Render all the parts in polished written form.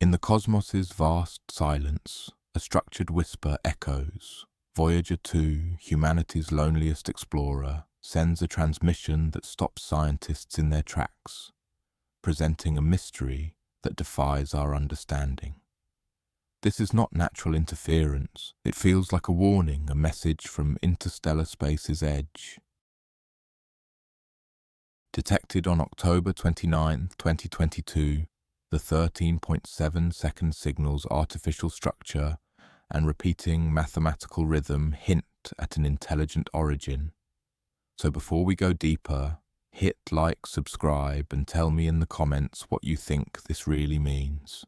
In the cosmos's vast silence, a structured whisper echoes. Voyager 2, humanity's loneliest explorer, sends a transmission that stops scientists in their tracks, presenting a mystery that defies our understanding. This is not natural interference. It feels like a warning, a message from interstellar space's edge. Detected on October 29, 2022, the 13.7-second signal's artificial structure and repeating mathematical rhythm hint at an intelligent origin. So before we go deeper, hit like, subscribe, and tell me in the comments what you think this really means.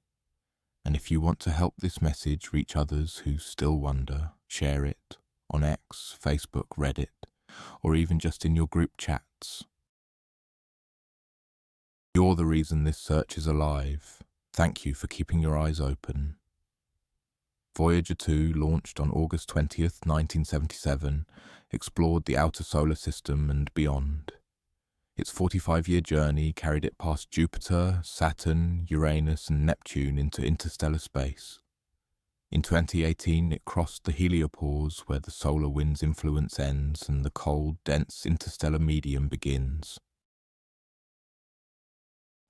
And if you want to help this message reach others who still wonder, share it on X, Facebook, Reddit, or even just in your group chats. You're the reason this search is alive. Thank you for keeping your eyes open. Voyager 2, launched on August 20th, 1977, explored the outer solar system and beyond. Its 45-year journey carried it past Jupiter, Saturn, Uranus, and Neptune into interstellar space. In 2018, it crossed the heliopause where the solar wind's influence ends and the cold, dense interstellar medium begins.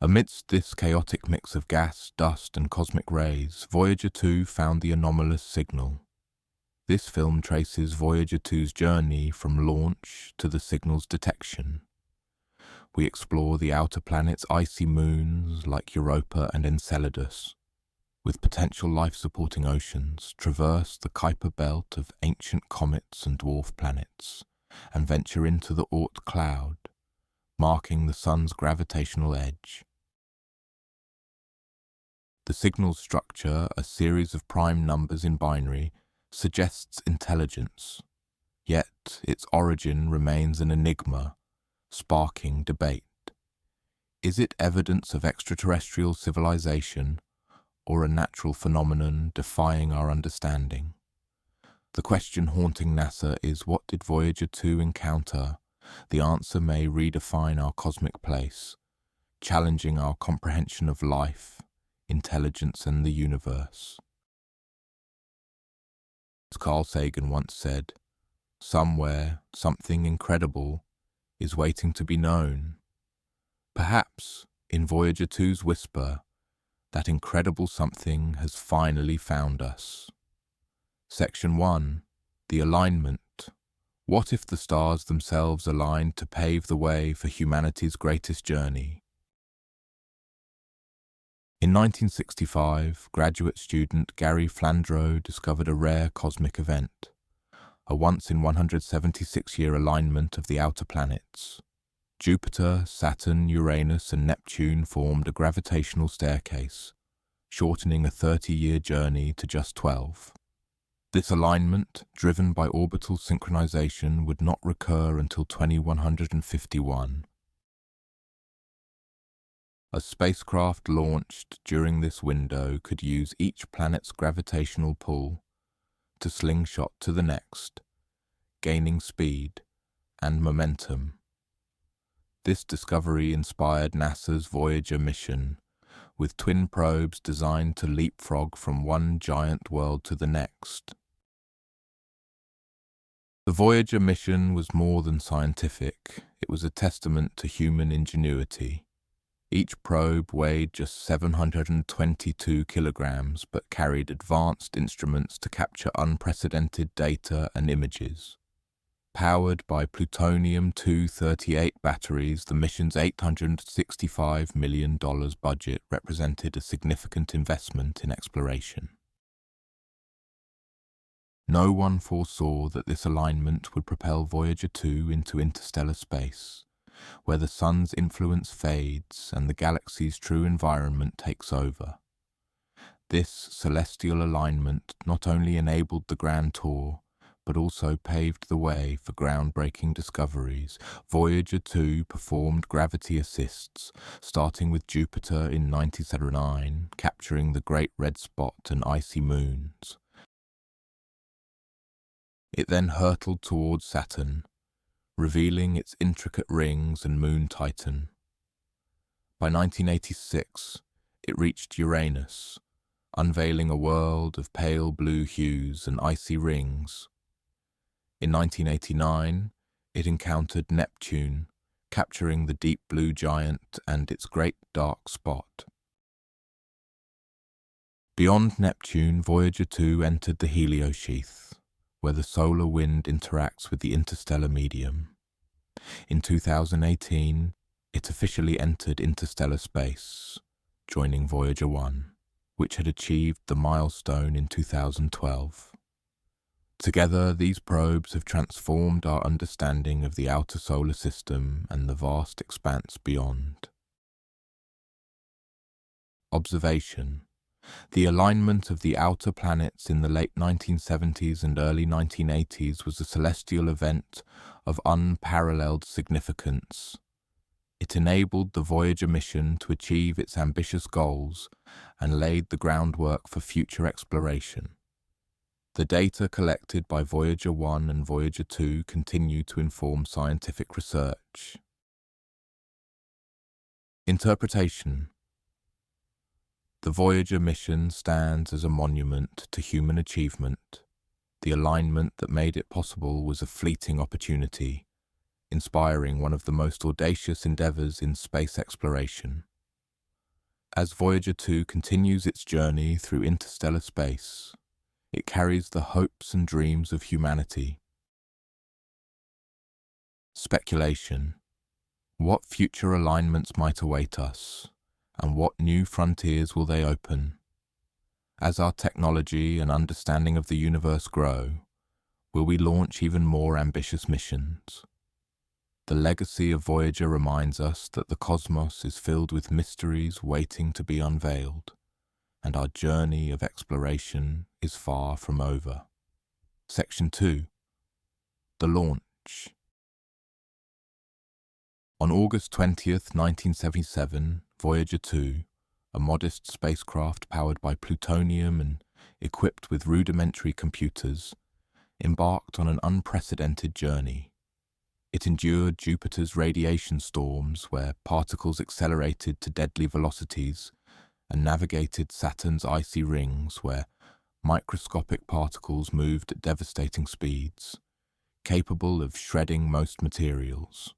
Amidst this chaotic mix of gas, dust, and cosmic rays, Voyager 2 found the anomalous signal. This film traces Voyager 2's journey from launch to the signal's detection. We explore the outer planet's icy moons like Europa and Enceladus, with potential life-supporting oceans, traverse the Kuiper belt of ancient comets and dwarf planets, and venture into the Oort cloud, marking the Sun's gravitational edge. The signal's structure, a series of prime numbers in binary, suggests intelligence, yet its origin remains an enigma, sparking debate. Is it evidence of extraterrestrial civilization, or a natural phenomenon defying our understanding? The question haunting NASA is, what did Voyager 2 encounter? The answer may redefine our cosmic place, challenging our comprehension of life, intelligence, and the universe. As Carl Sagan once said, somewhere, something incredible is waiting to be known. Perhaps, in Voyager 2's whisper, that incredible something has finally found us. Section 1. The alignment. What if the stars themselves aligned to pave the way for humanity's greatest journey? In 1965, graduate student Gary Flandreau discovered a rare cosmic event, a once-in-176-year alignment of the outer planets. Jupiter, Saturn, Uranus, and Neptune formed a gravitational staircase, shortening a 30-year journey to just 12. This alignment, driven by orbital synchronization, would not recur until 2151. A spacecraft launched during this window could use each planet's gravitational pull to slingshot to the next, gaining speed and momentum. This discovery inspired NASA's Voyager mission, with twin probes designed to leapfrog from one giant world to the next. The Voyager mission was more than scientific. It was a testament to human ingenuity. Each probe weighed just 722 kilograms, but carried advanced instruments to capture unprecedented data and images. Powered by plutonium-238 batteries, the mission's $865 million budget represented a significant investment in exploration. No one foresaw that this alignment would propel Voyager 2 into interstellar space, where the sun's influence fades and the galaxy's true environment takes over. This celestial alignment not only enabled the grand tour, but also paved the way for groundbreaking discoveries. Voyager 2 performed gravity assists, starting with Jupiter in 1979, capturing the Great Red Spot and icy moons. It then hurtled towards Saturn, revealing its intricate rings and moon Titan. By 1986, it reached Uranus, unveiling a world of pale blue hues and icy rings. In 1989, it encountered Neptune, capturing the deep blue giant and its great dark spot. Beyond Neptune, Voyager 2 entered the heliosheath, where the solar wind interacts with the interstellar medium. In 2018, it officially entered interstellar space, joining Voyager 1, which had achieved the milestone in 2012. Together, these probes have transformed our understanding of the outer solar system and the vast expanse beyond. Observation. The alignment of the outer planets in the late 1970s and early 1980s was a celestial event of unparalleled significance. It enabled the Voyager mission to achieve its ambitious goals and laid the groundwork for future exploration. The data collected by Voyager 1 and Voyager 2 continue to inform scientific research. Interpretation. The Voyager mission stands as a monument to human achievement. The alignment that made it possible was a fleeting opportunity, inspiring one of the most audacious endeavors in space exploration. As Voyager 2 continues its journey through interstellar space, it carries the hopes and dreams of humanity. Speculation. What future alignments might await us, and what new frontiers will they open? As our technology and understanding of the universe grow, will we launch even more ambitious missions? The legacy of Voyager reminds us that the cosmos is filled with mysteries waiting to be unveiled, and our journey of exploration is far from over. Section 2. The launch. On August 20th, 1977, Voyager 2, a modest spacecraft powered by plutonium and equipped with rudimentary computers, embarked on an unprecedented journey. It endured Jupiter's radiation storms, where particles accelerated to deadly velocities, and navigated Saturn's icy rings, where microscopic particles moved at devastating speeds, capable of shredding most materials.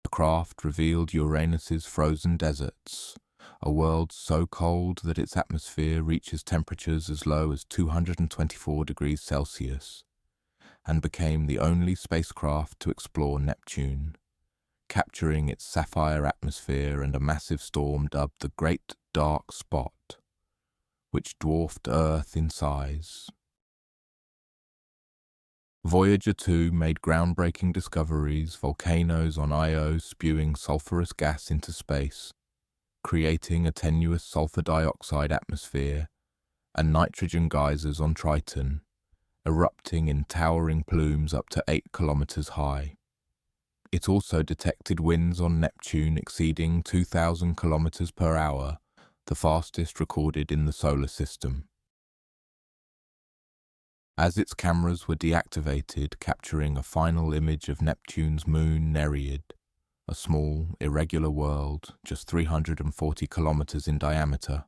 The craft revealed Uranus's frozen deserts, a world so cold that its atmosphere reaches temperatures as low as 224 degrees Celsius, and became the only spacecraft to explore Neptune, capturing its sapphire atmosphere and a massive storm dubbed the Great Dark Spot, which dwarfed Earth in size. Voyager 2 made groundbreaking discoveries, volcanoes on Io spewing sulfurous gas into space, creating a tenuous sulfur dioxide atmosphere, and nitrogen geysers on Triton, erupting in towering plumes up to 8 kilometers high. It also detected winds on Neptune exceeding 2,000 kilometers per hour, the fastest recorded in the solar system. As its cameras were deactivated, capturing a final image of Neptune's moon Nereid, a small, irregular world just 340 kilometers in diameter,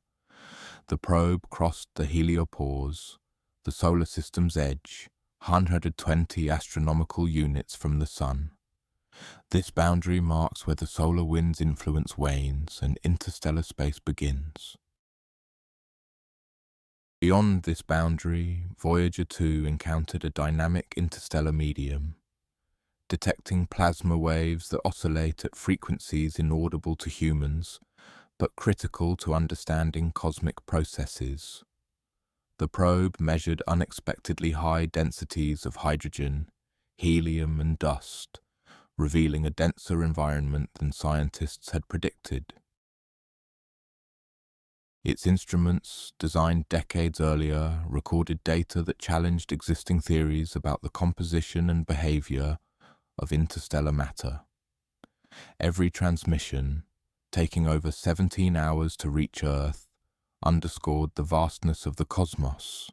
the probe crossed the heliopause, the solar system's edge, 120 astronomical units from the Sun. This boundary marks where the solar wind's influence wanes and interstellar space begins. Beyond this boundary, Voyager 2 encountered a dynamic interstellar medium, detecting plasma waves that oscillate at frequencies inaudible to humans, but critical to understanding cosmic processes. The probe measured unexpectedly high densities of hydrogen, helium, and dust, revealing a denser environment than scientists had predicted. Its instruments, designed decades earlier, recorded data that challenged existing theories about the composition and behavior of interstellar matter. Every transmission, taking over 17 hours to reach Earth, underscored the vastness of the cosmos,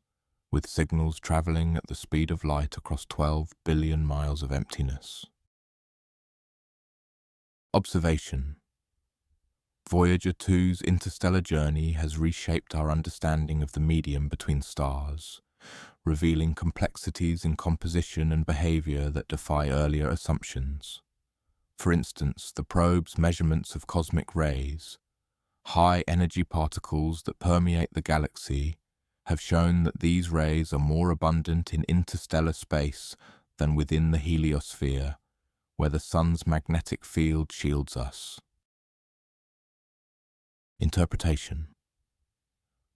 with signals traveling at the speed of light across 12 billion miles of emptiness. Observation. Voyager 2's interstellar journey has reshaped our understanding of the medium between stars, revealing complexities in composition and behavior that defy earlier assumptions. For instance, the probe's measurements of cosmic rays, high-energy particles that permeate the galaxy, have shown that these rays are more abundant in interstellar space than within the heliosphere, where the sun's magnetic field shields us. Interpretation.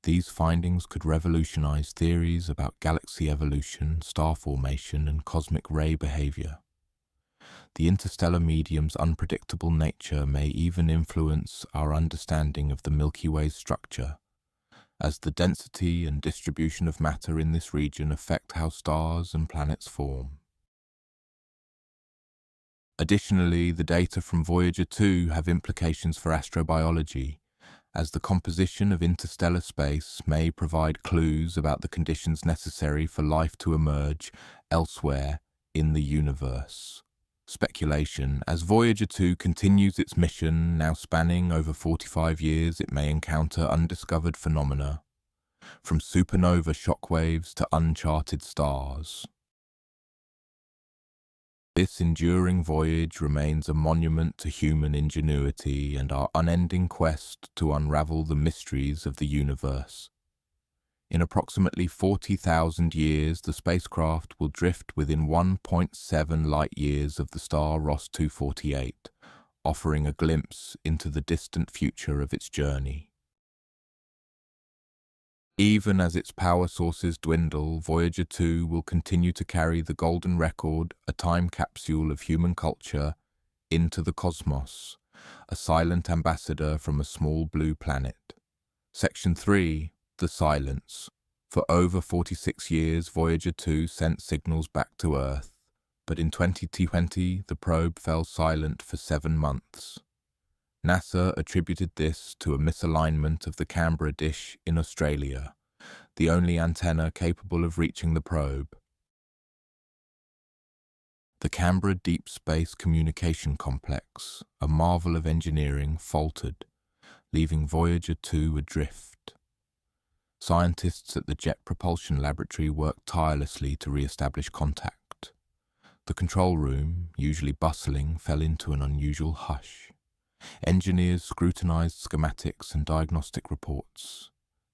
These findings could revolutionize theories about galaxy evolution, star formation, and cosmic ray behavior. The interstellar medium's unpredictable nature may even influence our understanding of the Milky Way's structure, as the density and distribution of matter in this region affect how stars and planets form. Additionally, the data from Voyager 2 have implications for astrobiology, as the composition of interstellar space may provide clues about the conditions necessary for life to emerge elsewhere in the universe. Speculation. As Voyager 2 continues its mission, now spanning over 45 years, it may encounter undiscovered phenomena, from supernova shockwaves to uncharted stars. This enduring voyage remains a monument to human ingenuity and our unending quest to unravel the mysteries of the universe. In approximately 40,000 years, the spacecraft will drift within 1.7 light-years of the star Ross 248, offering a glimpse into the distant future of its journey. Even as its power sources dwindle, Voyager 2 will continue to carry the golden record, a time capsule of human culture, into the cosmos, a silent ambassador from a small blue planet. Section 3. The Silence. For over 46 years, Voyager 2 sent signals back to Earth, but in 2020, the probe fell silent for 7 months. NASA attributed this to a misalignment of the Canberra dish in Australia, the only antenna capable of reaching the probe. The Canberra Deep Space Communication Complex, a marvel of engineering, faltered, leaving Voyager 2 adrift. Scientists at the Jet Propulsion Laboratory worked tirelessly to re-establish contact. The control room, usually bustling, fell into an unusual hush. Engineers scrutinized schematics and diagnostic reports,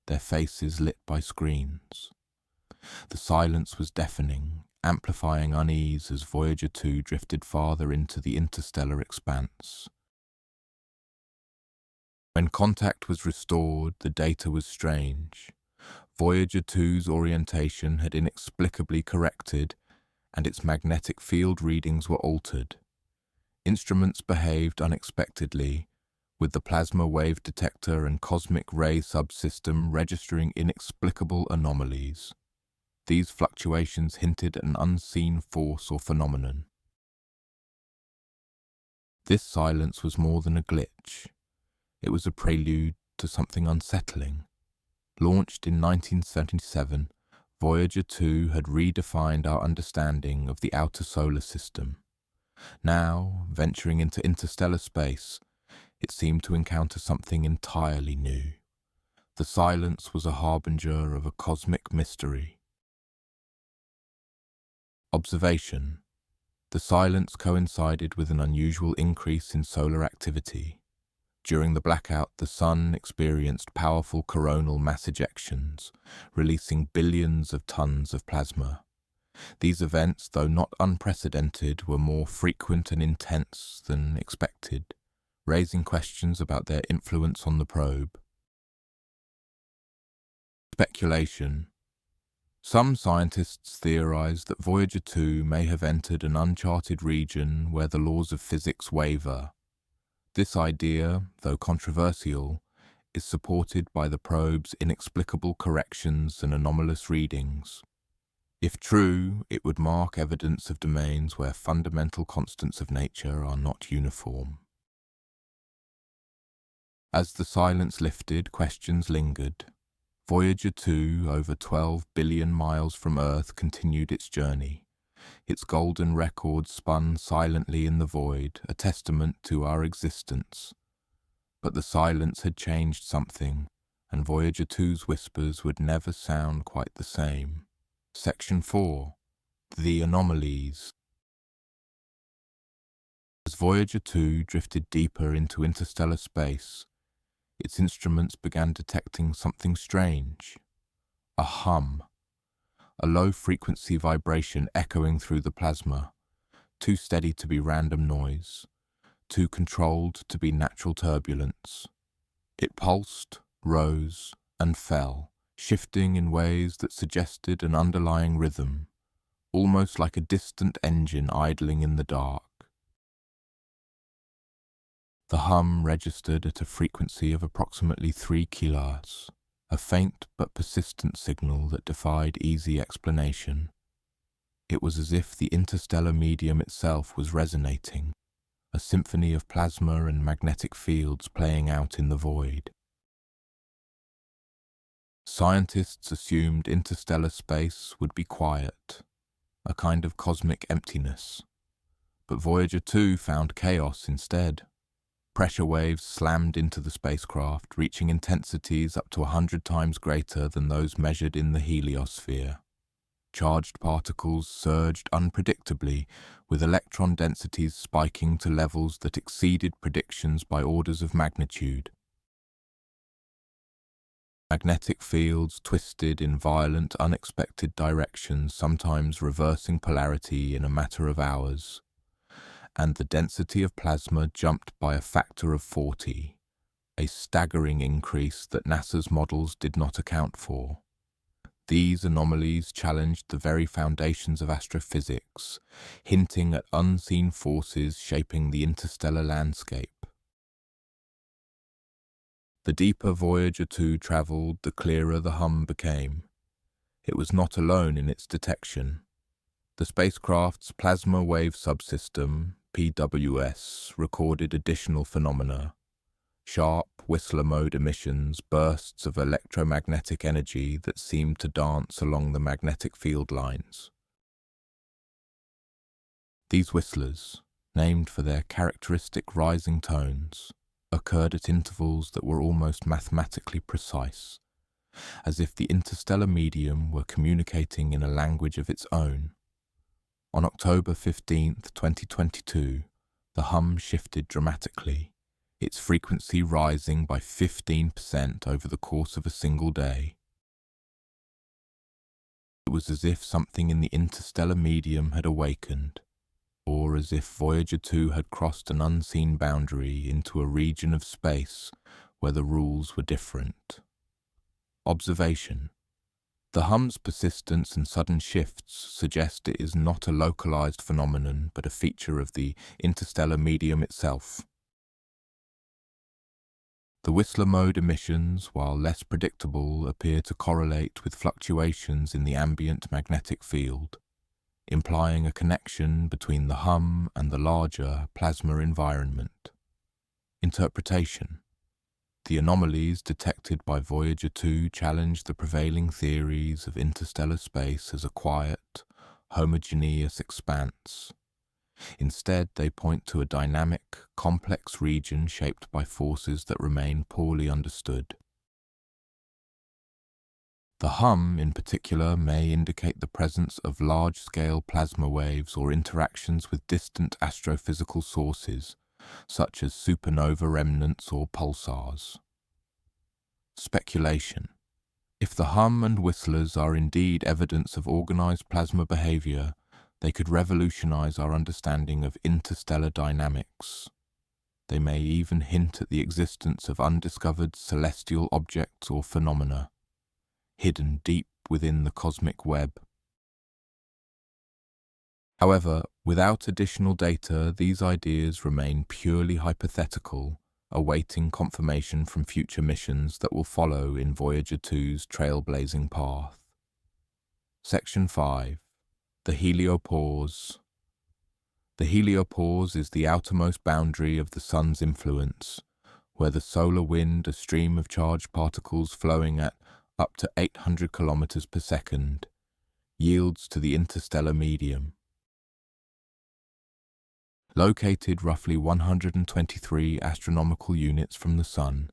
their faces lit by screens. The silence was deafening, amplifying unease as Voyager 2 drifted farther into the interstellar expanse. When contact was restored, the data was strange. Voyager 2's orientation had inexplicably corrected, and its magnetic field readings were altered. Instruments behaved unexpectedly, with the plasma wave detector and cosmic ray subsystem registering inexplicable anomalies. These fluctuations hinted at an unseen force or phenomenon. This silence was more than a glitch. It was a prelude to something unsettling. Launched in 1977, Voyager 2 had redefined our understanding of the outer solar system. Now, venturing into interstellar space, it seemed to encounter something entirely new. The silence was a harbinger of a cosmic mystery. Observation. The silence coincided with an unusual increase in solar activity. During the blackout, the Sun experienced powerful coronal mass ejections, releasing billions of tons of plasma. These events, though not unprecedented, were more frequent and intense than expected, raising questions about their influence on the probe. Speculation. Some scientists theorize that Voyager 2 may have entered an uncharted region where the laws of physics waver. This idea, though controversial, is supported by the probe's inexplicable corrections and anomalous readings. If true, it would mark evidence of domains where fundamental constants of nature are not uniform. As the silence lifted, questions lingered. Voyager 2, over 12 billion miles from Earth, continued its journey. Its golden record spun silently in the void, a testament to our existence. But the silence had changed something, and Voyager 2's whispers would never sound quite the same. Section 4. The Anomalies. As Voyager 2 drifted deeper into interstellar space, its instruments began detecting something strange. A hum. A low-frequency vibration echoing through the plasma, too steady to be random noise, too controlled to be natural turbulence. It pulsed, rose, and fell, shifting in ways that suggested an underlying rhythm, almost like a distant engine idling in the dark. The hum registered at a frequency of approximately 3 kHz, a faint but persistent signal that defied easy explanation. It was as if the interstellar medium itself was resonating, a symphony of plasma and magnetic fields playing out in the void. Scientists assumed interstellar space would be quiet, a kind of cosmic emptiness. But Voyager 2 found chaos instead. Pressure waves slammed into the spacecraft, reaching intensities up to 100 times greater than those measured in the heliosphere. Charged particles surged unpredictably, with electron densities spiking to levels that exceeded predictions by orders of magnitude. Magnetic fields twisted in violent, unexpected directions, sometimes reversing polarity in a matter of hours, and the density of plasma jumped by a factor of 40, a staggering increase that NASA's models did not account for. These anomalies challenged the very foundations of astrophysics, hinting at unseen forces shaping the interstellar landscape. The deeper Voyager 2 traveled, the clearer the hum became. It was not alone in its detection. The spacecraft's plasma wave subsystem, PWS, recorded additional phenomena. Sharp, Whistler mode emissions, bursts of electromagnetic energy that seemed to dance along the magnetic field lines. These whistlers, named for their characteristic rising tones, occurred at intervals that were almost mathematically precise, as if the interstellar medium were communicating in a language of its own. On October 15, 2022, the hum shifted dramatically, its frequency rising by 15% over the course of a single day. It was as if something in the interstellar medium had awakened, or as if Voyager 2 had crossed an unseen boundary into a region of space where the rules were different. Observation. The hum's persistence and sudden shifts suggest it is not a localized phenomenon, but a feature of the interstellar medium itself. The Whistler mode emissions, while less predictable, appear to correlate with fluctuations in the ambient magnetic field, implying a connection between the hum and the larger plasma environment. Interpretation. The anomalies detected by Voyager 2 challenge the prevailing theories of interstellar space as a quiet, homogeneous expanse. Instead, they point to a dynamic, complex region shaped by forces that remain poorly understood. The hum, in particular, may indicate the presence of large-scale plasma waves or interactions with distant astrophysical sources, such as supernova remnants or pulsars. Speculation. If the hum and whistlers are indeed evidence of organized plasma behavior, they could revolutionize our understanding of interstellar dynamics. They may even hint at the existence of undiscovered celestial objects or phenomena, hidden deep within the cosmic web. However, without additional data, these ideas remain purely hypothetical, awaiting confirmation from future missions that will follow in Voyager 2's trailblazing path. Section 5. The heliopause. The heliopause is the outermost boundary of the Sun's influence, where the solar wind, a stream of charged particles flowing at up to 800 kilometers per second, yields to the interstellar medium. Located roughly 123 astronomical units from the Sun,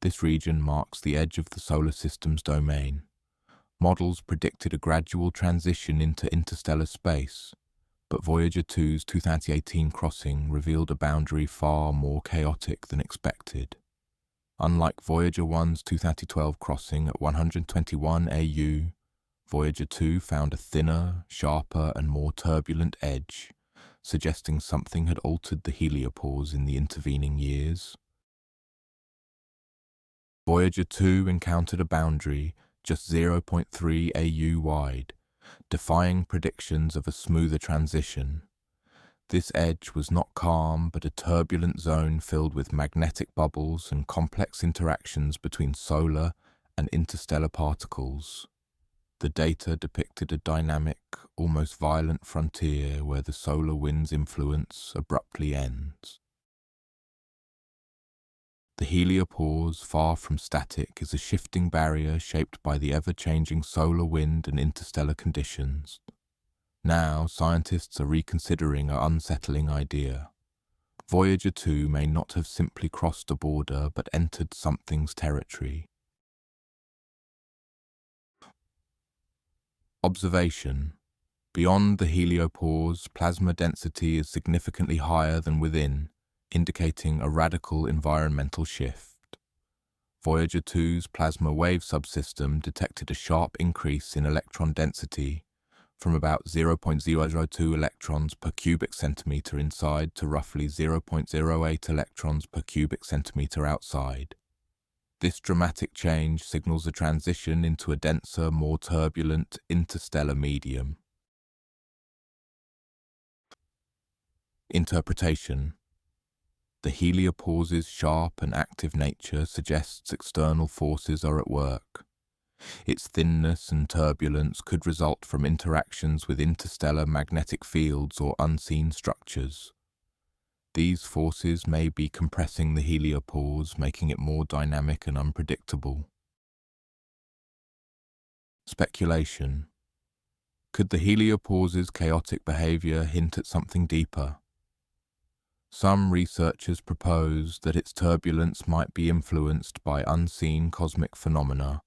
this region marks the edge of the solar system's domain. Models predicted a gradual transition into interstellar space, but Voyager 2's 2018 crossing revealed a boundary far more chaotic than expected. Unlike Voyager 1's 2012 crossing at 121 AU, Voyager 2 found a thinner, sharper, and more turbulent edge, suggesting something had altered the heliopause in the intervening years. Voyager 2 encountered a boundary just 0.3 AU wide, defying predictions of a smoother transition. This edge was not calm, but a turbulent zone filled with magnetic bubbles and complex interactions between solar and interstellar particles. The data depicted a dynamic, almost violent frontier where the solar wind's influence abruptly ends. The heliopause, far from static, is a shifting barrier shaped by the ever-changing solar wind and interstellar conditions. Now, scientists are reconsidering an unsettling idea. Voyager 2 may not have simply crossed a border but entered something's territory. Observation. Beyond the heliopause, plasma density is significantly higher than within, indicating a radical environmental shift. Voyager 2's plasma wave subsystem detected a sharp increase in electron density from about 0.002 electrons per cubic centimeter inside to roughly 0.08 electrons per cubic centimeter outside. This dramatic change signals a transition into a denser, more turbulent interstellar medium. Interpretation. The heliopause's sharp and active nature suggests external forces are at work. Its thinness and turbulence could result from interactions with interstellar magnetic fields or unseen structures. These forces may be compressing the heliopause, making it more dynamic and unpredictable. Speculation. Could the heliopause's chaotic behavior hint at something deeper? Some researchers propose that its turbulence might be influenced by unseen cosmic phenomena,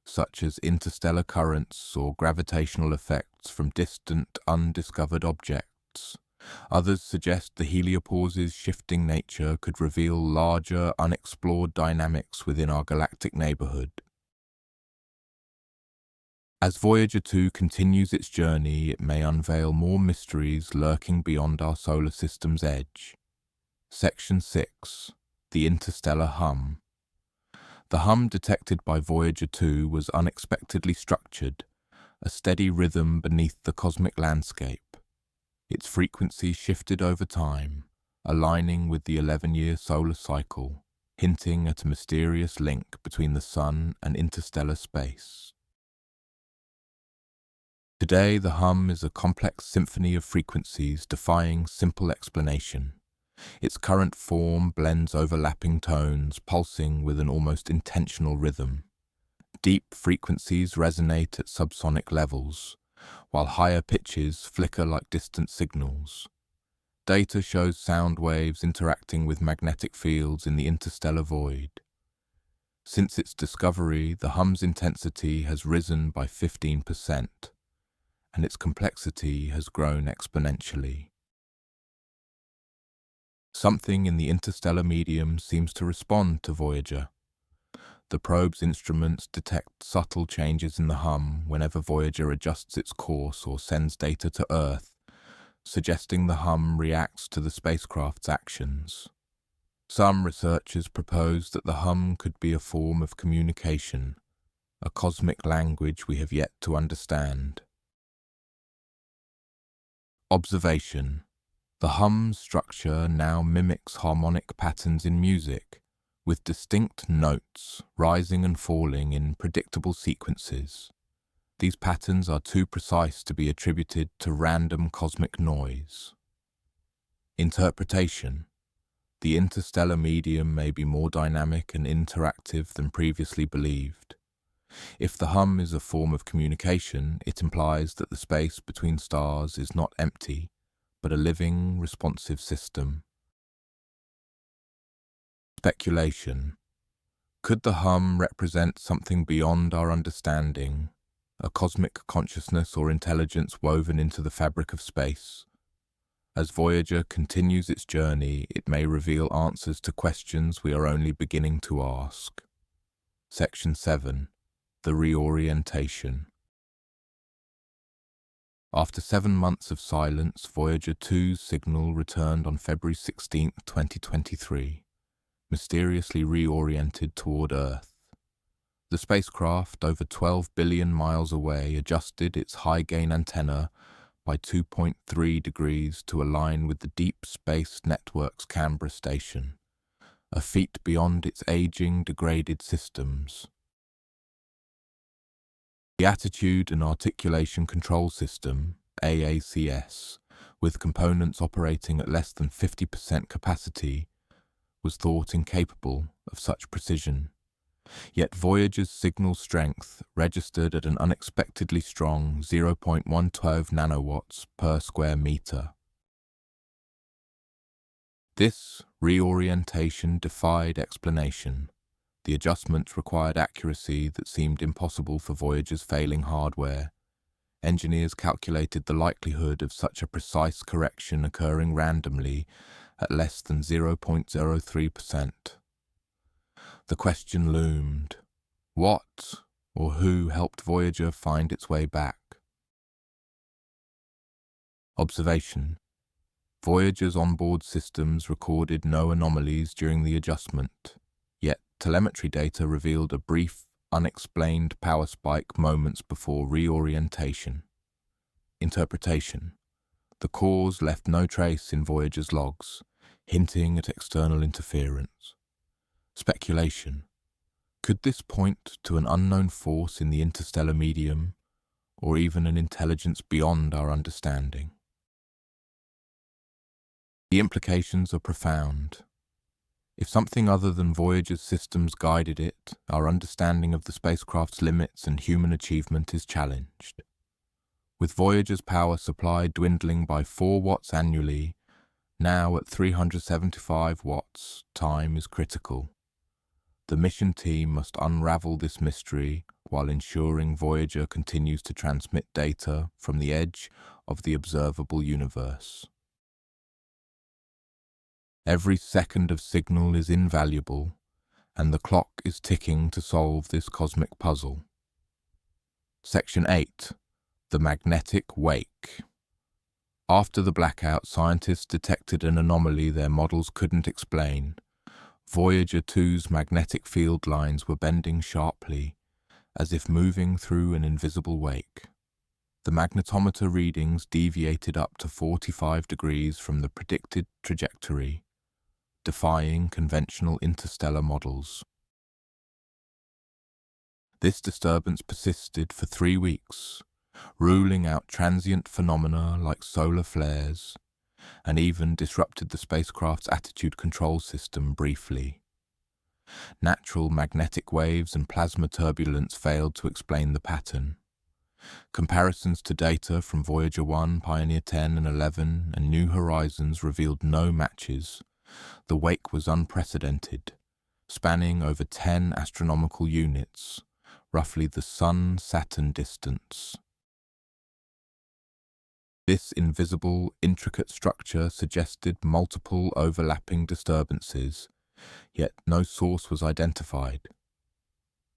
such as interstellar currents or gravitational effects from distant, undiscovered objects. Others suggest the heliopause's shifting nature could reveal larger, unexplored dynamics within our galactic neighborhood. As Voyager 2 continues its journey, it may unveil more mysteries lurking beyond our solar system's edge. Section 6. The Interstellar Hum. The hum detected by Voyager 2 was unexpectedly structured, a steady rhythm beneath the cosmic landscape. Its frequency shifted over time, aligning with the 11-year solar cycle, hinting at a mysterious link between the Sun and interstellar space. Today, the hum is a complex symphony of frequencies defying simple explanation. Its current form blends overlapping tones, pulsing with an almost intentional rhythm. Deep frequencies resonate at subsonic levels, while higher pitches flicker like distant signals. Data shows sound waves interacting with magnetic fields in the interstellar void. Since its discovery, the hum's intensity has risen by 15%, and its complexity has grown exponentially. Something in the interstellar medium seems to respond to Voyager. The probe's instruments detect subtle changes in the hum whenever Voyager adjusts its course or sends data to Earth, suggesting the hum reacts to the spacecraft's actions. Some researchers propose that the hum could be a form of communication, a cosmic language we have yet to understand. Observation. The hum's structure now mimics harmonic patterns in music, with distinct notes rising and falling in predictable sequences. These patterns are too precise to be attributed to random cosmic noise. Interpretation. The interstellar medium may be more dynamic and interactive than previously believed. If the hum is a form of communication, it implies that the space between stars is not empty, but a living, responsive system. Speculation. Could the hum represent something beyond our understanding, a cosmic consciousness or intelligence woven into the fabric of space? As Voyager continues its journey, it may reveal answers to questions we are only beginning to ask. Section 7. The reorientation. After 7 months of silence, Voyager 2's signal returned on February 16, 2023, mysteriously reoriented toward Earth. The spacecraft, over 12 billion miles away, adjusted its high-gain antenna by 2.3 degrees to align with the Deep Space Network's Canberra station, a feat beyond its aging, degraded systems. The Attitude and Articulation Control System, AACS, with components operating at less than 50% capacity, was thought incapable of such precision. Yet Voyager's signal strength registered at an unexpectedly strong 0.112 nanowatts per square meter. This reorientation defied explanation. The adjustments required accuracy that seemed impossible for Voyager's failing hardware. Engineers calculated the likelihood of such a precise correction occurring randomly at less than 0.03%. The question loomed: what or who helped Voyager find its way back? Observation. Voyager's onboard systems recorded no anomalies during the adjustment, yet telemetry data revealed a brief, unexplained power spike moments before reorientation. Interpretation. The cause left no trace in Voyager's logs, hinting at external interference. Speculation. Could this point to an unknown force in the interstellar medium, or even an intelligence beyond our understanding? The implications are profound. If something other than Voyager's systems guided it, our understanding of the spacecraft's limits and human achievement is challenged. With Voyager's power supply dwindling by 4 watts annually, now at 375 watts, time is critical. The mission team must unravel this mystery while ensuring Voyager continues to transmit data from the edge of the observable universe. Every second of signal is invaluable, and the clock is ticking to solve this cosmic puzzle. Section 8. The magnetic wake. After the blackout, scientists detected an anomaly their models couldn't explain. Voyager 2's magnetic field lines were bending sharply, as if moving through an invisible wake. The magnetometer readings deviated up to 45 degrees from the predicted trajectory, defying conventional interstellar models. This disturbance persisted for 3 weeks, ruling out transient phenomena like solar flares, and even disrupted the spacecraft's attitude control system briefly. Natural magnetic waves and plasma turbulence failed to explain the pattern. Comparisons to data from Voyager 1, Pioneer 10 and 11 and New Horizons revealed no matches. The wake was unprecedented, spanning over 10 astronomical units, roughly the Sun-Saturn distance. This invisible, intricate structure suggested multiple overlapping disturbances, yet no source was identified.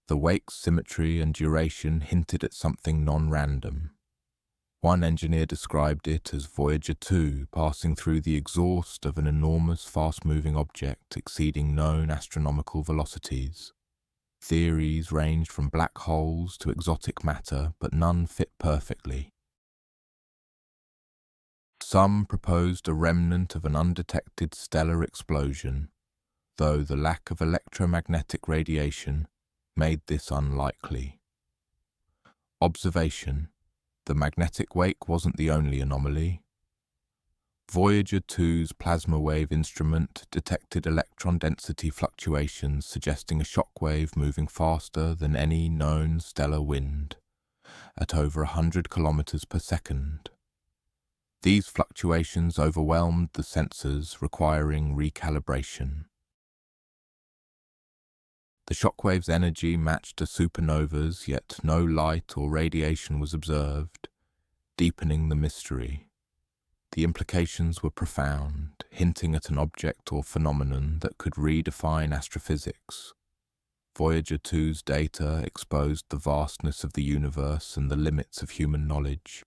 The wake's symmetry and duration hinted at something non-random. One engineer described it as Voyager 2 passing through the exhaust of an enormous fast-moving object exceeding known astronomical velocities. Theories ranged from black holes to exotic matter, but none fit perfectly. Some proposed a remnant of an undetected stellar explosion, though the lack of electromagnetic radiation made this unlikely. Observation. The magnetic wake wasn't the only anomaly. Voyager 2's plasma wave instrument detected electron density fluctuations suggesting a shock wave moving faster than any known stellar wind, at over 100 kilometers per second. These fluctuations overwhelmed the sensors, requiring recalibration. The shockwave's energy matched a supernova's, yet no light or radiation was observed, deepening the mystery. The implications were profound, hinting at an object or phenomenon that could redefine astrophysics. Voyager 2's data exposed the vastness of the universe and the limits of human knowledge.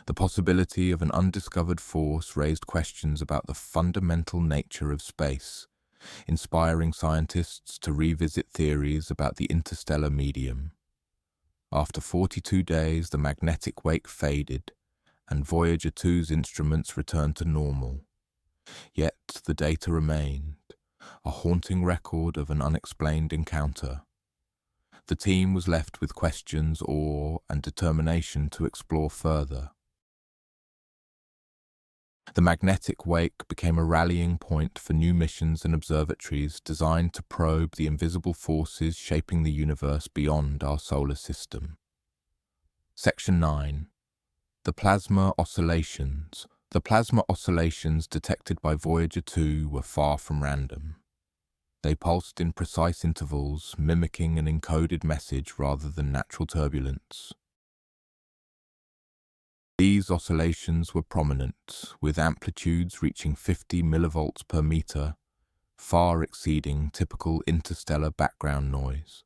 The possibility of an undiscovered force raised questions about the fundamental nature of space, inspiring scientists to revisit theories about the interstellar medium. After 42 days, the magnetic wake faded, and Voyager 2's instruments returned to normal. Yet the data remained, a haunting record of an unexplained encounter. The team was left with questions, awe, and determination to explore further. The magnetic wake became a rallying point for new missions and observatories designed to probe the invisible forces shaping the universe beyond our solar system. Section 9. The plasma oscillations. The plasma oscillations detected by Voyager 2 were far from random. They pulsed in precise intervals, mimicking an encoded message rather than natural turbulence. These oscillations were prominent, with amplitudes reaching 50 millivolts per meter, far exceeding typical interstellar background noise.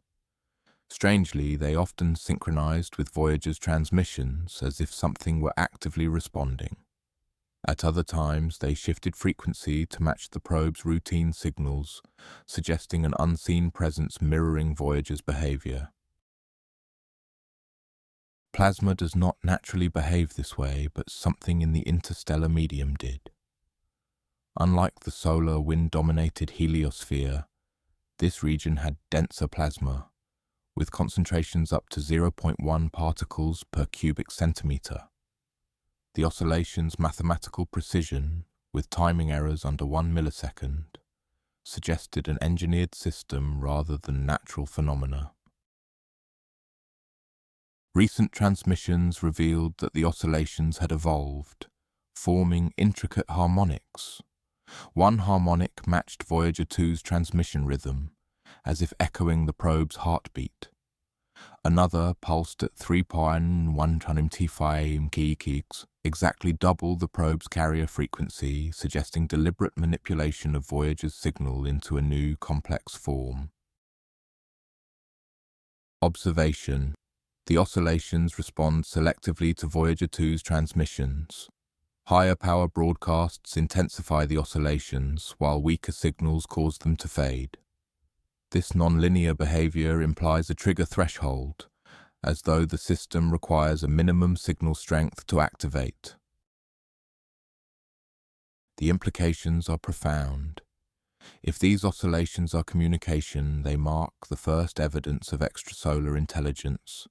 Strangely, they often synchronized with Voyager's transmissions as if something were actively responding. At other times, they shifted frequency to match the probe's routine signals, suggesting an unseen presence mirroring Voyager's behavior. Plasma does not naturally behave this way, but something in the interstellar medium did. Unlike the solar wind-dominated heliosphere, this region had denser plasma, with concentrations up to 0.1 particles per cubic centimeter. The oscillation's mathematical precision, with timing errors under 1 millisecond, suggested an engineered system rather than natural phenomena. Recent transmissions revealed that the oscillations had evolved, forming intricate harmonics. One harmonic matched Voyager 2's transmission rhythm, as if echoing the probe's heartbeat. Another pulsed at 3.125 kHz, exactly double the probe's carrier frequency, suggesting deliberate manipulation of Voyager's signal into a new, complex form. Observation. The oscillations respond selectively to Voyager 2's transmissions. Higher power broadcasts intensify the oscillations, while weaker signals cause them to fade. This nonlinear behavior implies a trigger threshold, as though the system requires a minimum signal strength to activate. The implications are profound. If these oscillations are communication, they mark the first evidence of extrasolar intelligence.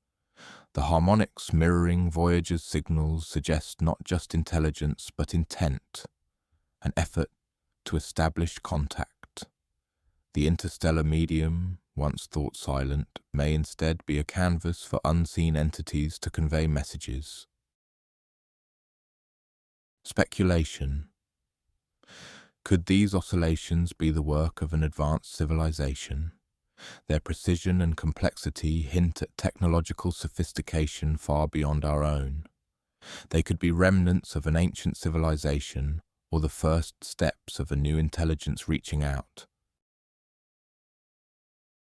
The harmonics mirroring Voyager's signals suggest not just intelligence but intent, an effort to establish contact. The interstellar medium, once thought silent, may instead be a canvas for unseen entities to convey messages. Speculation. Could these oscillations be the work of an advanced civilization? Their precision and complexity hint at technological sophistication far beyond our own. They could be remnants of an ancient civilization or the first steps of a new intelligence reaching out.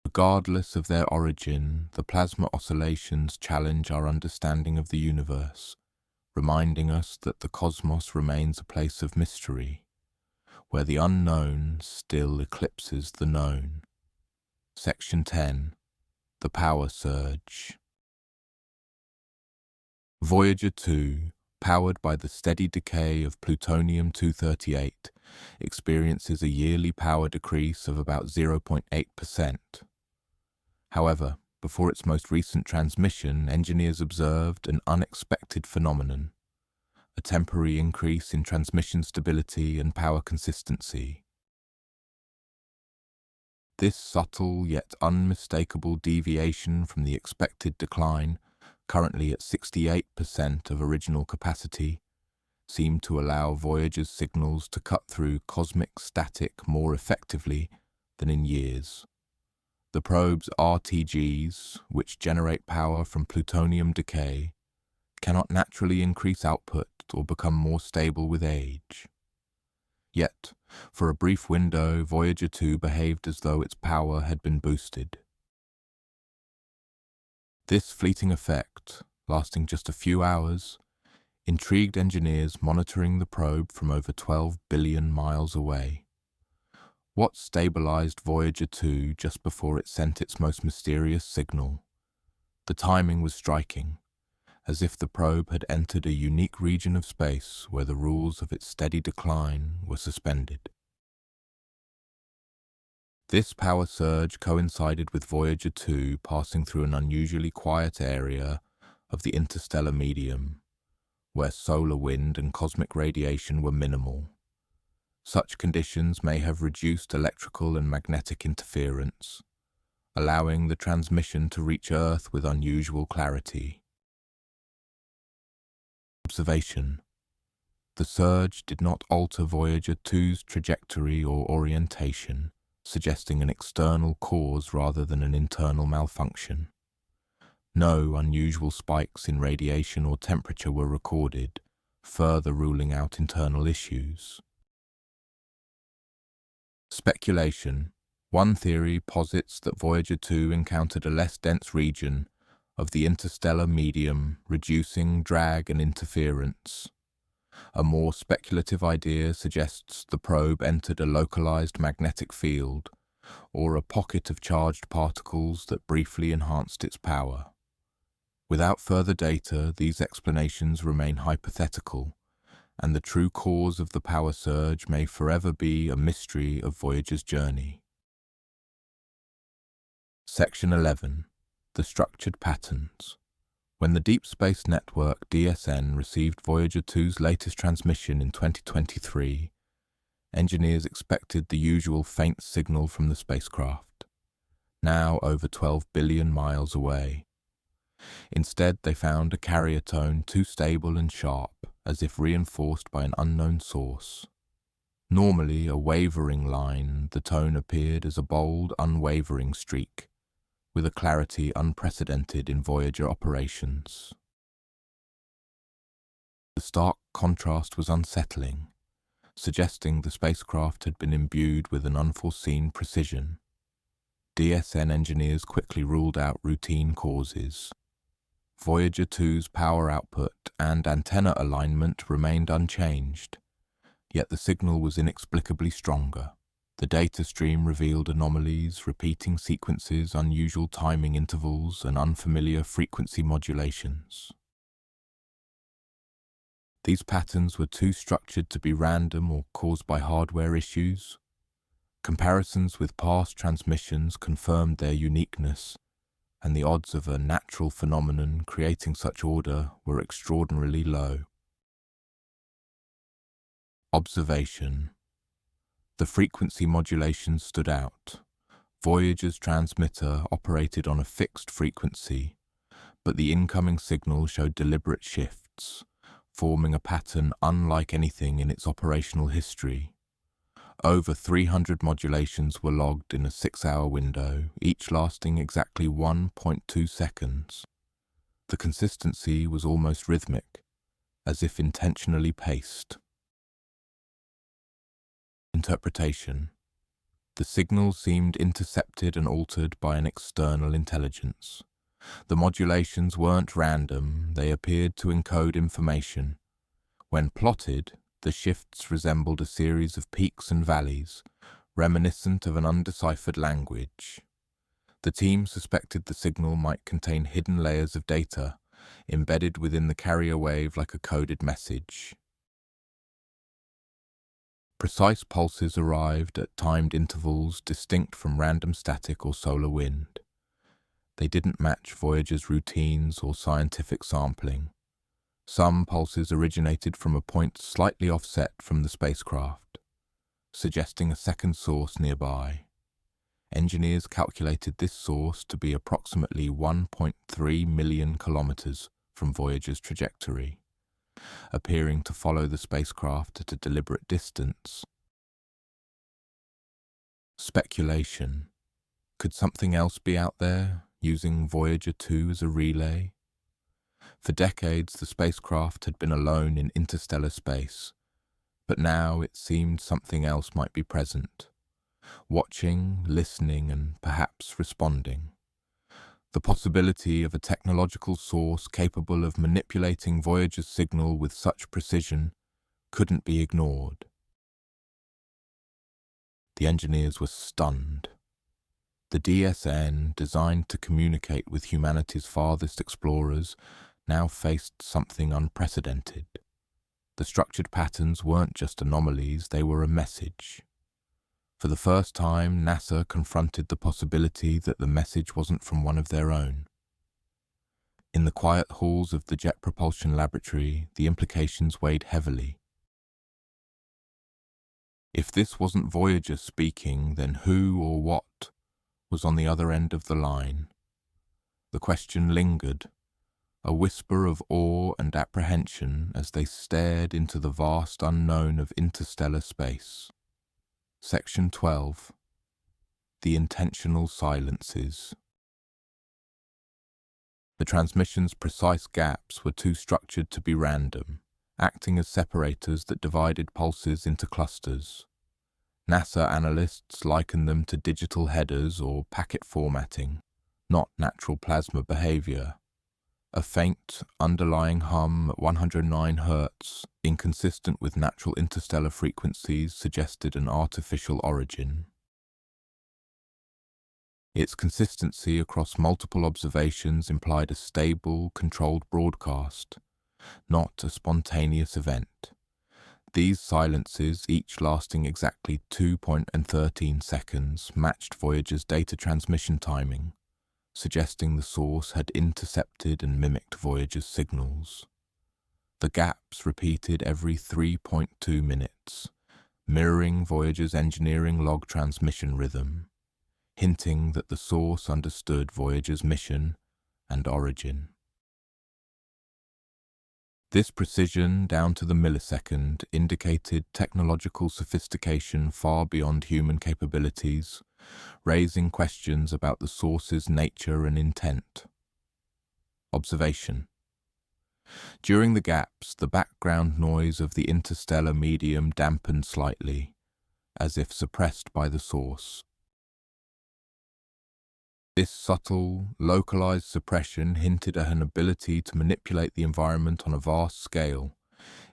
Regardless of their origin, the plasma oscillations challenge our understanding of the universe, reminding us that the cosmos remains a place of mystery, where the unknown still eclipses the known. Section 10. The Power Surge. Voyager 2, powered by the steady decay of plutonium-238, experiences a yearly power decrease of about 0.8%. However, before its most recent transmission, engineers observed an unexpected phenomenon, a temporary increase in transmission stability and power consistency. This subtle yet unmistakable deviation from the expected decline currently at 68% of original capacity, seem to allow Voyager's signals to cut through cosmic static more effectively than in years. The probe's RTGs, which generate power from plutonium decay, cannot naturally increase output or become more stable with age. Yet, for a brief window, Voyager 2 behaved as though its power had been boosted. This fleeting effect, lasting just a few hours, intrigued engineers monitoring the probe from over 12 billion miles away. What stabilized Voyager 2 just before it sent its most mysterious signal? The timing was striking, as if the probe had entered a unique region of space where the rules of its steady decline were suspended. This power surge coincided with Voyager 2 passing through an unusually quiet area of the interstellar medium, where solar wind and cosmic radiation were minimal. Such conditions may have reduced electrical and magnetic interference, allowing the transmission to reach Earth with unusual clarity. Observation. The surge did not alter Voyager 2's trajectory or orientation, suggesting an external cause rather than an internal malfunction. No unusual spikes in radiation or temperature were recorded, further ruling out internal issues. Speculation. One theory posits that Voyager 2 encountered a less dense region of the interstellar medium, reducing drag and interference. A more speculative idea suggests the probe entered a localized magnetic field, or a pocket of charged particles that briefly enhanced its power. Without further data, these explanations remain hypothetical, and the true cause of the power surge may forever be a mystery of Voyager's journey. Section 11. The Structured Patterns. When the Deep Space Network (DSN) received Voyager 2's latest transmission in 2023, engineers expected the usual faint signal from the spacecraft, now over 12 billion miles away. Instead, they found a carrier tone too stable and sharp, as if reinforced by an unknown source. Normally a wavering line, the tone appeared as a bold, unwavering streak, with a clarity unprecedented in Voyager operations. The stark contrast was unsettling, suggesting the spacecraft had been imbued with an unforeseen precision. DSN engineers quickly ruled out routine causes. Voyager 2's power output and antenna alignment remained unchanged, yet the signal was inexplicably stronger. The data stream revealed anomalies, repeating sequences, unusual timing intervals, and unfamiliar frequency modulations. These patterns were too structured to be random or caused by hardware issues. Comparisons with past transmissions confirmed their uniqueness, and the odds of a natural phenomenon creating such order were extraordinarily low. Observation. The frequency modulation stood out. Voyager's transmitter operated on a fixed frequency, but the incoming signal showed deliberate shifts, forming a pattern unlike anything in its operational history. Over 300 modulations were logged in a 6-hour window, each lasting exactly 1.2 seconds. The consistency was almost rhythmic, as if intentionally paced. Interpretation. The signal seemed intercepted and altered by an external intelligence. The modulations weren't random, they appeared to encode information. When plotted, the shifts resembled a series of peaks and valleys, reminiscent of an undeciphered language. The team suspected the signal might contain hidden layers of data, embedded within the carrier wave like a coded message. Precise pulses arrived at timed intervals distinct from random static or solar wind. They didn't match Voyager's routines or scientific sampling. Some pulses originated from a point slightly offset from the spacecraft, suggesting a second source nearby. Engineers calculated this source to be approximately 1.3 million kilometers from Voyager's trajectory, appearing to follow the spacecraft at a deliberate distance. Speculation. Could something else be out there, using Voyager 2 as a relay? For decades, the spacecraft had been alone in interstellar space, but now it seemed something else might be present, watching, listening, and perhaps responding. The possibility of a technological source capable of manipulating Voyager's signal with such precision couldn't be ignored. The engineers were stunned. The DSN, designed to communicate with humanity's farthest explorers, now faced something unprecedented. The structured patterns weren't just anomalies, they were a message. For the first time, NASA confronted the possibility that the message wasn't from one of their own. In the quiet halls of the Jet Propulsion Laboratory, the implications weighed heavily. If this wasn't Voyager speaking, then who or what was on the other end of the line? The question lingered, a whisper of awe and apprehension as they stared into the vast unknown of interstellar space. Section 12. The Intentional Silences. The transmission's precise gaps were too structured to be random, acting as separators that divided pulses into clusters. NASA analysts liken them to digital headers or packet formatting, not natural plasma behavior. A faint, underlying hum at 109 Hz, inconsistent with natural interstellar frequencies, suggested an artificial origin. Its consistency across multiple observations implied a stable, controlled broadcast, not a spontaneous event. These silences, each lasting exactly 2.13 seconds, matched Voyager's data transmission timing, suggesting the source had intercepted and mimicked Voyager's signals. The gaps repeated every 3.2 minutes, mirroring Voyager's engineering log transmission rhythm, hinting that the source understood Voyager's mission and origin. This precision, down to the millisecond, indicated technological sophistication far beyond human capabilities, raising questions about the source's nature and intent. Observation. During the gaps, the background noise of the interstellar medium dampened slightly, as if suppressed by the source. This subtle, localized suppression hinted at an ability to manipulate the environment on a vast scale,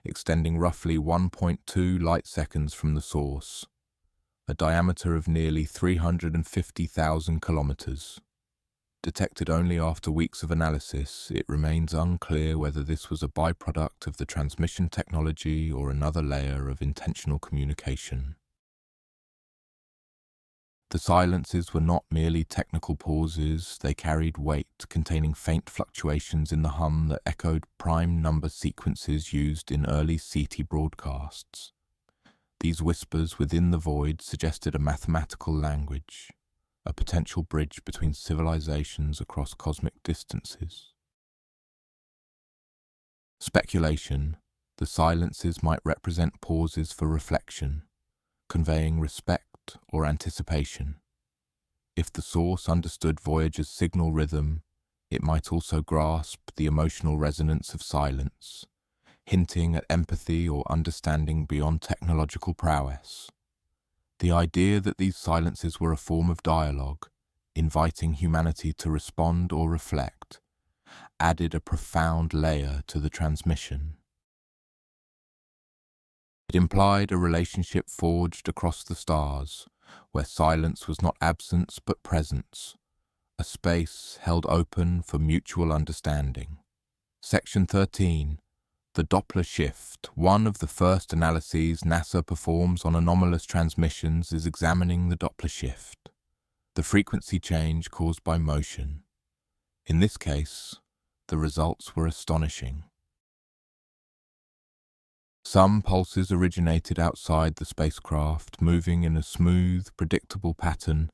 extending roughly 1.2 light seconds from the source, a diameter of nearly 350,000 kilometers. Detected only after weeks of analysis, it remains unclear whether this was a byproduct of the transmission technology or another layer of intentional communication. The silences were not merely technical pauses, they carried weight, containing faint fluctuations in the hum that echoed prime number sequences used in early CT broadcasts. These whispers within the void suggested a mathematical language, a potential bridge between civilizations across cosmic distances. Speculation. The silences might represent pauses for reflection, conveying respect or anticipation. If the source understood Voyager's signal rhythm, it might also grasp the emotional resonance of silence, hinting at empathy or understanding beyond technological prowess. The idea that these silences were a form of dialogue, inviting humanity to respond or reflect, added a profound layer to the transmission. It implied a relationship forged across the stars, where silence was not absence but presence, a space held open for mutual understanding. Section 13. The Doppler shift. One of the first analyses NASA performs on anomalous transmissions is examining the Doppler shift, the frequency change caused by motion. In this case, the results were astonishing. Some pulses originated outside the spacecraft, moving in a smooth, predictable pattern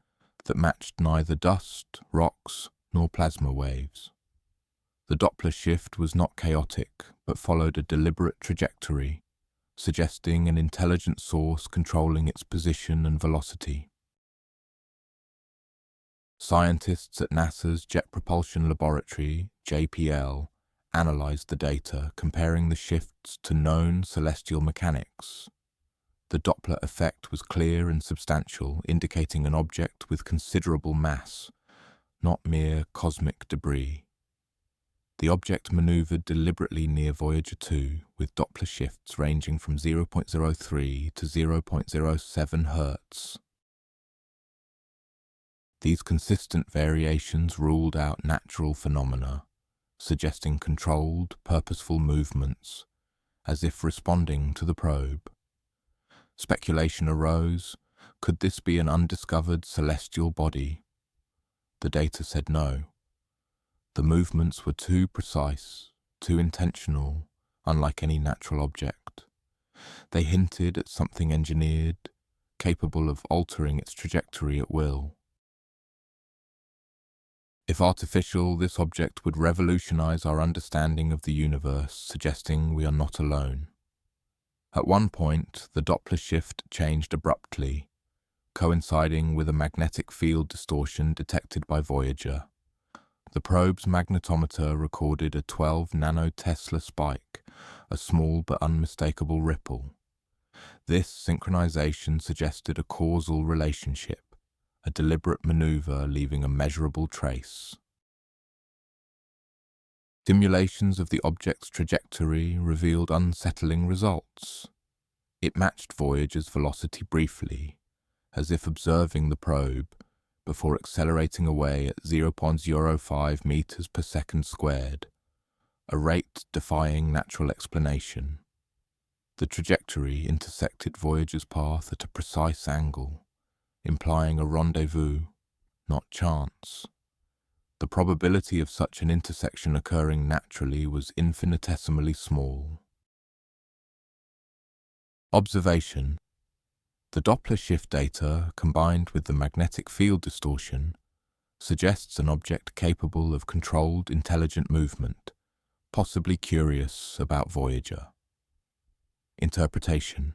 that matched neither dust, rocks, nor plasma waves. The Doppler shift was not chaotic, but followed a deliberate trajectory, suggesting an intelligent source controlling its position and velocity. Scientists at NASA's Jet Propulsion Laboratory, JPL, analyzed the data, comparing the shifts to known celestial mechanics. The Doppler effect was clear and substantial, indicating an object with considerable mass, not mere cosmic debris. The object maneuvered deliberately near Voyager 2, with Doppler shifts ranging from 0.03 to 0.07 Hz. These consistent variations ruled out natural phenomena, suggesting controlled, purposeful movements, as if responding to the probe. Speculation arose: could this be an undiscovered celestial body? The data said no. The movements were too precise, too intentional, unlike any natural object. They hinted at something engineered, capable of altering its trajectory at will. If artificial, this object would revolutionize our understanding of the universe, suggesting we are not alone. At one point, the Doppler shift changed abruptly, coinciding with a magnetic field distortion detected by Voyager. The probe's magnetometer recorded a 12 nanotesla spike, a small but unmistakable ripple. This synchronization suggested a causal relationship, a deliberate maneuver leaving a measurable trace. Simulations of the object's trajectory revealed unsettling results. It matched Voyager's velocity briefly, as if observing the probe, before accelerating away at 0.05 meters per second squared, a rate defying natural explanation. The trajectory intersected Voyager's path at a precise angle, implying a rendezvous, not chance. The probability of such an intersection occurring naturally was infinitesimally small. Observation. The Doppler shift data, combined with the magnetic field distortion, suggests an object capable of controlled, intelligent movement, possibly curious about Voyager. Interpretation.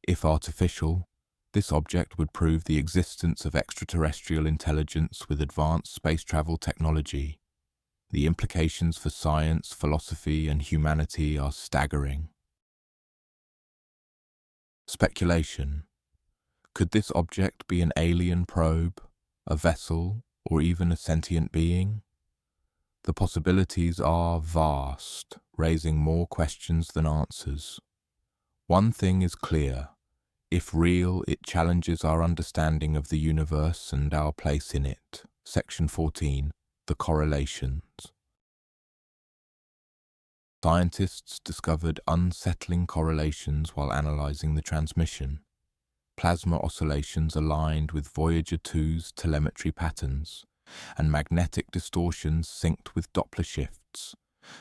If artificial, this object would prove the existence of extraterrestrial intelligence with advanced space travel technology. The implications for science, philosophy, and humanity are staggering. Speculation. Could this object be an alien probe, a vessel, or even a sentient being? The possibilities are vast, raising more questions than answers. One thing is clear: if real, it challenges our understanding of the universe and our place in it. Section 14, the correlations. Scientists discovered unsettling correlations while analyzing the transmission. Plasma oscillations aligned with Voyager 2's telemetry patterns, and magnetic distortions synced with Doppler shifts,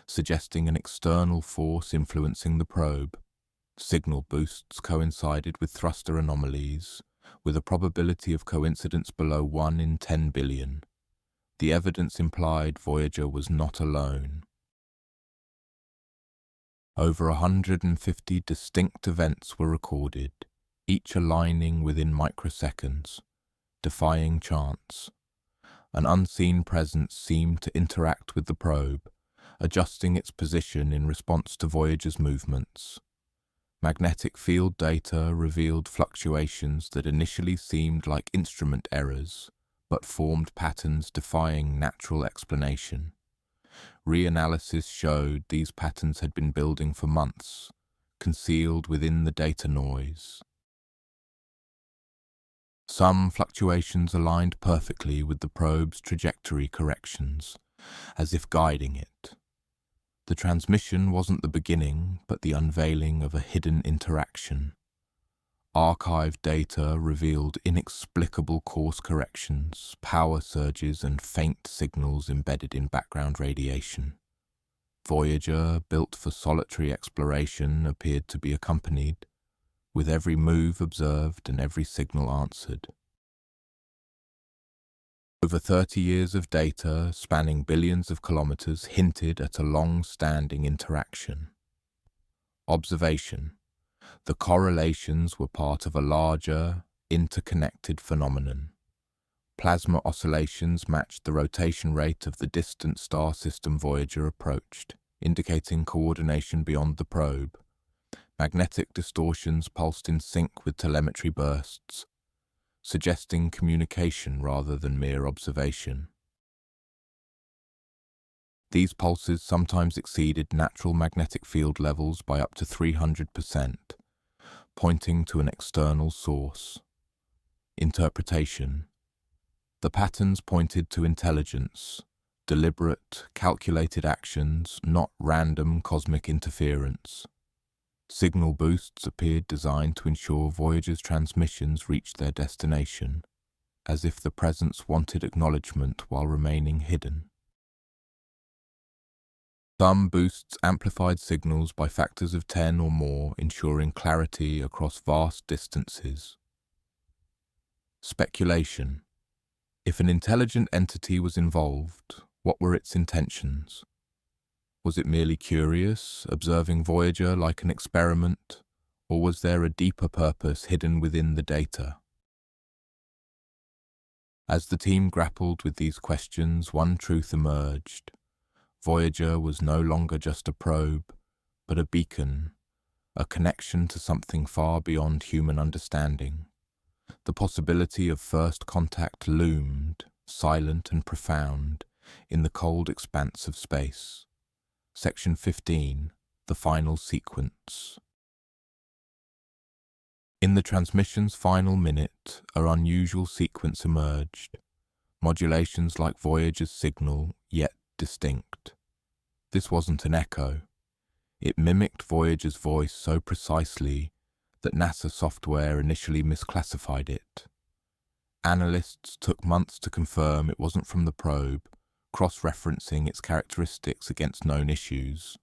suggesting an external force influencing the probe. Signal boosts coincided with thruster anomalies, with a probability of coincidence below 1 in 10 billion. The evidence implied Voyager was not alone. Over 150 distinct events were recorded, each aligning within microseconds, defying chance. An unseen presence seemed to interact with the probe, adjusting its position in response to Voyager's movements. Magnetic field data revealed fluctuations that initially seemed like instrument errors, but formed patterns defying natural explanation. Reanalysis showed these patterns had been building for months, concealed within the data noise. Some fluctuations aligned perfectly with the probe's trajectory corrections, as if guiding it. The transmission wasn't the beginning, but the unveiling of a hidden interaction. Archived data revealed inexplicable course corrections, power surges, and faint signals embedded in background radiation. Voyager, built for solitary exploration, appeared to be accompanied, with every move observed and every signal answered. Over 30 years of data spanning billions of kilometers hinted at a long-standing interaction. Observation. The correlations were part of a larger, interconnected phenomenon. Plasma oscillations matched the rotation rate of the distant star system Voyager approached, indicating coordination beyond the probe. Magnetic distortions pulsed in sync with telemetry bursts, suggesting communication rather than mere observation. These pulses sometimes exceeded natural magnetic field levels by up to 300%, pointing to an external source. Interpretation. The patterns pointed to intelligence, deliberate, calculated actions, not random cosmic interference. Signal boosts appeared designed to ensure Voyager's transmissions reached their destination, as if the presence wanted acknowledgement while remaining hidden. Some boosts amplified signals by factors of 10 or more, ensuring clarity across vast distances. Speculation. If an intelligent entity was involved, what were its intentions? Was it merely curious, observing Voyager like an experiment, or was there a deeper purpose hidden within the data? As the team grappled with these questions, one truth emerged. Voyager was no longer just a probe, but a beacon, a connection to something far beyond human understanding. The possibility of first contact loomed, silent and profound, in the cold expanse of space. Section 15, the final sequence. In the transmission's final minute, an unusual sequence emerged. Modulations like Voyager's signal, yet distinct. This wasn't an echo. It mimicked Voyager's voice so precisely that NASA software initially misclassified it. Analysts took months to confirm it wasn't from the probe, cross-referencing its characteristics against known issues.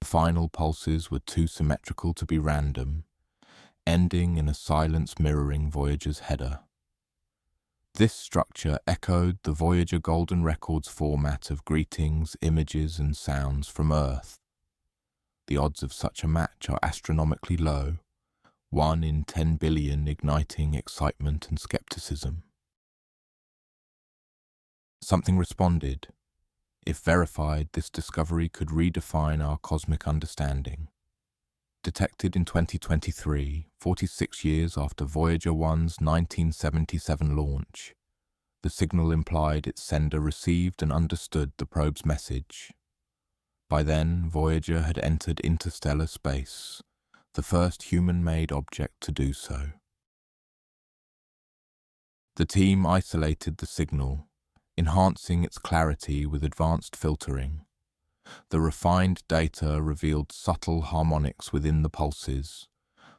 The final pulses were too symmetrical to be random, ending in a silence mirroring Voyager's header. This structure echoed the Voyager Golden Records format of greetings, images, and sounds from Earth. The odds of such a match are astronomically low, 1 in 10 billion, igniting excitement and skepticism. Something responded. If verified, this discovery could redefine our cosmic understanding. Detected in 2023, 46 years after Voyager 1's 1977 launch, the signal implied its sender received and understood the probe's message. By then, Voyager had entered interstellar space, the first human-made object to do so. The team isolated the signal, enhancing its clarity with advanced filtering. The refined data revealed subtle harmonics within the pulses,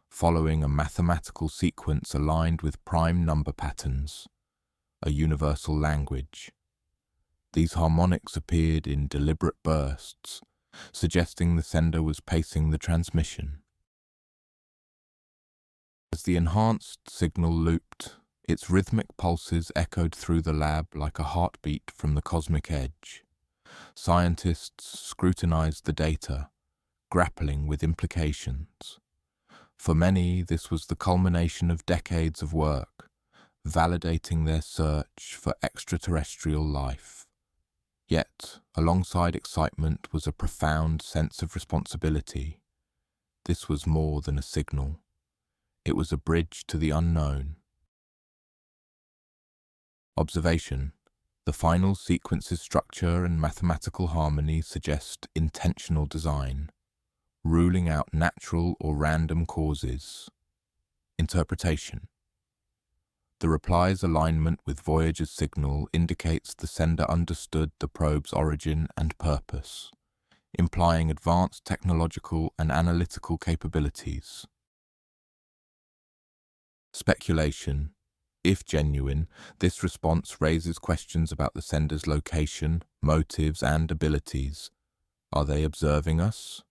following a mathematical sequence aligned with prime number patterns, a universal language. These harmonics appeared in deliberate bursts, suggesting the sender was pacing the transmission. As the enhanced signal looped, its rhythmic pulses echoed through the lab like a heartbeat from the cosmic edge. Scientists scrutinized the data, grappling with implications. For many, this was the culmination of decades of work, validating their search for extraterrestrial life. Yet, alongside excitement was a profound sense of responsibility. This was more than a signal. It was a bridge to the unknown. Observation. The final sequence's structure and mathematical harmony suggest intentional design, ruling out natural or random causes. Interpretation. The reply's alignment with Voyager's signal indicates the sender understood the probe's origin and purpose, implying advanced technological and analytical capabilities. Speculation. If genuine, this response raises questions about the sender's location, motives, and abilities. Are they observing us?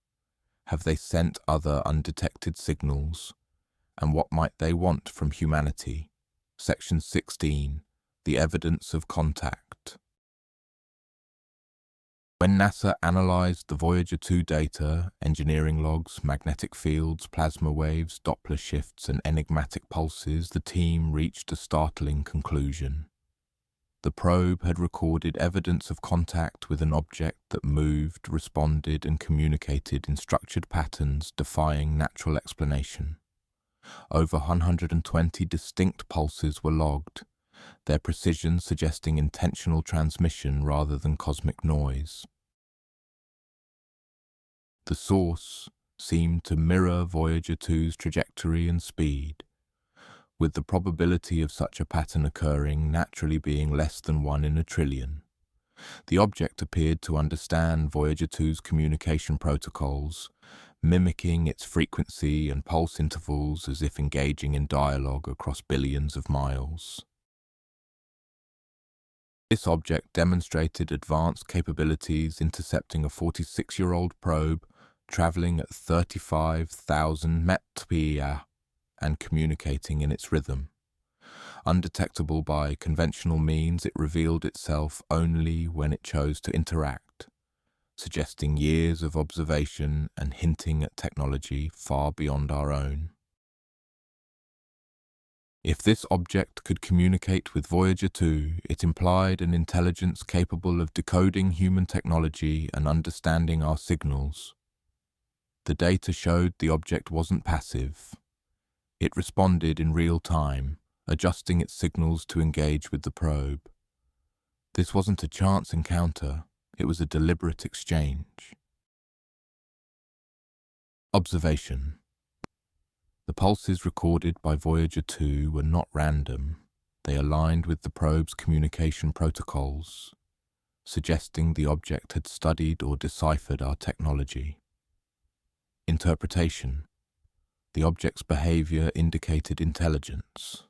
Have they sent other undetected signals? And what might they want from humanity? Section 16. The evidence of contact. When NASA analyzed the Voyager 2 data, engineering logs, magnetic fields, plasma waves, Doppler shifts, and enigmatic pulses, the team reached a startling conclusion. The probe had recorded evidence of contact with an object that moved, responded, and communicated in structured patterns defying natural explanation. Over 120 distinct pulses were logged, their precision suggesting intentional transmission rather than cosmic noise. The source seemed to mirror Voyager 2's trajectory and speed, with the probability of such a pattern occurring naturally being less than 1 in a trillion. The object appeared to understand Voyager 2's communication protocols, mimicking its frequency and pulse intervals as if engaging in dialogue across billions of miles. This object demonstrated advanced capabilities, intercepting a 46-year-old probe traveling at 35,000 mph and communicating in its rhythm. Undetectable by conventional means, it revealed itself only when it chose to interact, suggesting years of observation and hinting at technology far beyond our own. If this object could communicate with Voyager 2, it implied an intelligence capable of decoding human technology and understanding our signals. The data showed the object wasn't passive. It responded in real time, adjusting its signals to engage with the probe. This wasn't a chance encounter, it was a deliberate exchange. Observation. The pulses recorded by Voyager 2 were not random. They aligned with the probe's communication protocols, suggesting the object had studied or deciphered our technology. Interpretation. The object's behavior indicated intelligence.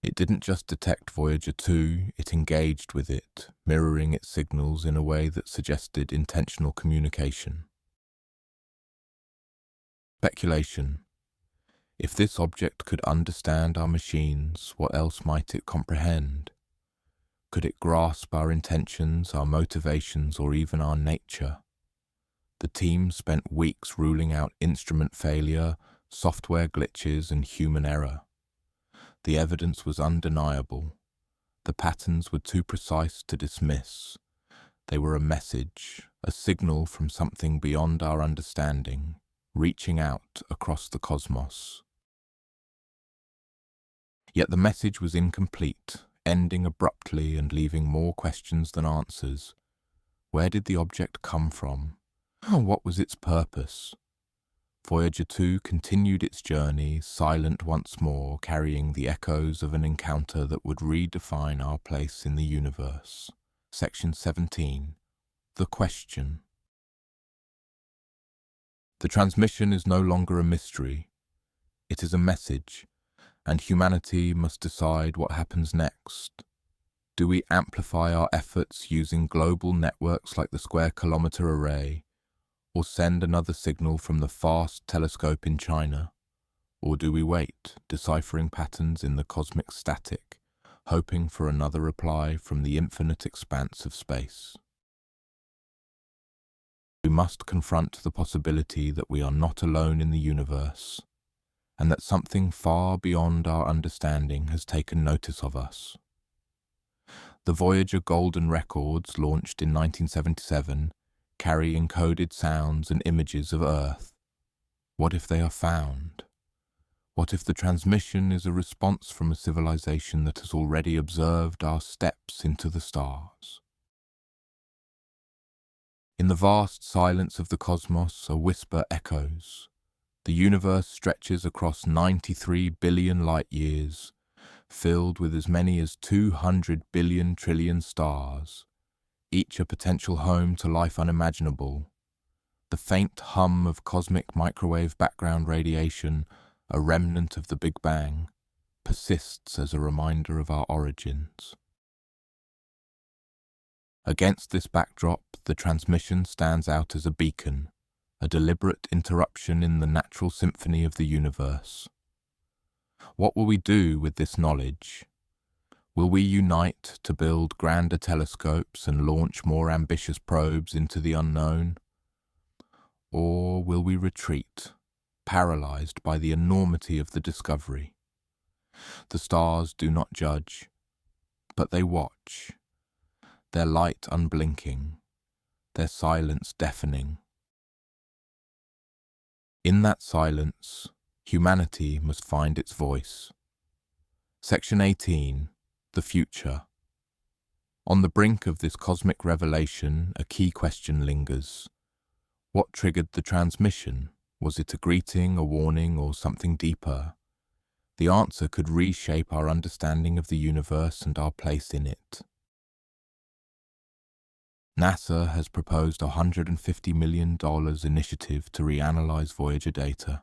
It didn't just detect Voyager 2, it engaged with it, mirroring its signals in a way that suggested intentional communication. Speculation. If this object could understand our machines, what else might it comprehend? Could it grasp our intentions, our motivations, or even our nature? The team spent weeks ruling out instrument failure, software glitches, and human error. The evidence was undeniable. The patterns were too precise to dismiss. They were a message, a signal from something beyond our understanding, reaching out across the cosmos. Yet the message was incomplete, ending abruptly and leaving more questions than answers. Where did the object come from? What was its purpose? Voyager 2 continued its journey, silent once more, carrying the echoes of an encounter that would redefine our place in the universe. Section 17. The question. The transmission is no longer a mystery. It is a message, and humanity must decide what happens next. Do we amplify our efforts using global networks like the Square Kilometre Array, or send another signal from the FAST telescope in China? Or do we wait, deciphering patterns in the cosmic static, hoping for another reply from the infinite expanse of space? We must confront the possibility that we are not alone in the universe, and that something far beyond our understanding has taken notice of us. The Voyager Golden Records, launched in 1977, carry encoded sounds and images of Earth. What if they are found? What if the transmission is a response from a civilization that has already observed our steps into the stars? In the vast silence of the cosmos, a whisper echoes. The universe stretches across 93 billion light-years, filled with as many as 200 billion trillion stars, each a potential home to life unimaginable. The faint hum of cosmic microwave background radiation, a remnant of the Big Bang, persists as a reminder of our origins. Against this backdrop, the transmission stands out as a beacon, a deliberate interruption in the natural symphony of the universe. What will we do with this knowledge? Will we unite to build grander telescopes and launch more ambitious probes into the unknown? Or will we retreat, paralyzed by the enormity of the discovery? The stars do not judge, but they watch, their light unblinking, their silence deafening. In that silence, humanity must find its voice. Section 18. The Future. On the brink of this cosmic revelation, a key question lingers. What triggered the transmission? Was it a greeting, a warning, or something deeper? The answer could reshape our understanding of the universe and our place in it. NASA has proposed a $150 million initiative to reanalyze Voyager data.